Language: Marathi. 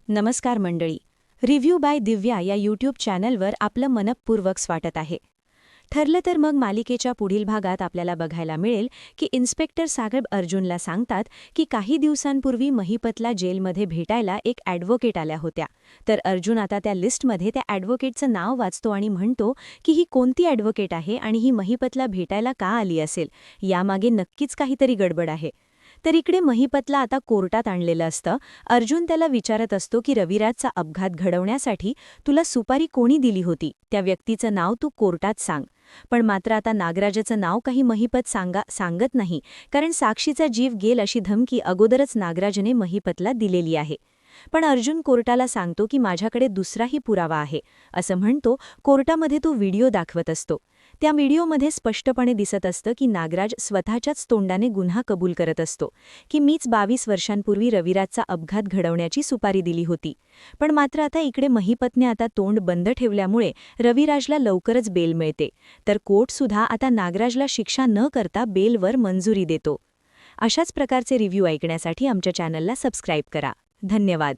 नमस्कार मंडळी. रिव्ह्यू बाय दिव्या या यूट्यूब चॅनलवर आपलं मनःपूर्वक स्वागत आहे. ठरलं तर मग मालिकेच्या पुढील भागात आपल्याला बघायला मिळेल की इन्स्पेक्टर साहेब अर्जुनला सांगतात की काही दिवसांपूर्वी महिपतला जेलमध्ये भेटायला एक ॲडव्होकेट आल्या होत्या. तर अर्जुन आता त्या लिस्टमध्ये त्या ॲडव्होकेटचं नाव वाचतो आणि म्हणतो की ही कोणती ॲडव्होकेट आहे आणि ही महिपतला भेटायला का आली असेल, यामागे नक्कीच काहीतरी गडबड आहे. तर इकडे महिपतला आता कोर्टात आणलेलं असतं. अर्जुन त्याला विचारत असतो की रविराजचा अपघात घडवण्यासाठी तुला सुपारी कोणी दिली होती, त्या व्यक्तीचं नाव तू कोर्टात सांग. पण मात्र आता नागराजाचं नाव काही महिपत सांगत नाही, कारण साक्षीचा जीव गेल अशी धमकी अगोदरच नागराजने महिपतला दिलेली आहे. पण अर्जुन कोर्टाला सांगतो की माझ्याकडे दुसराही पुरावा आहे. असं म्हणतो कोर्टामध्ये तो व्हिडिओ दाखवत असतो. त्या व्हिडिओमध्ये स्पष्टपणे दिसत असतं की नागराज स्वतःच्याच तोंडाने गुन्हा कबूल करत असतो की मीच 22 वर्षांपूर्वी रविराजचा अपघात घडवण्याची सुपारी दिली होती. पण मात्र आता इकडे महिपतने आता तोंड बंद ठेवल्यामुळे रविराजला लवकरच बेल मिळते. तर कोर्टसुद्धा आता नागराजला शिक्षा न करता बेलवर मंजुरी देतो. अशाच प्रकारचे रिव्ह्यू ऐकण्यासाठी आमच्या चॅनलला सबस्क्राईब करा. धन्यवाद.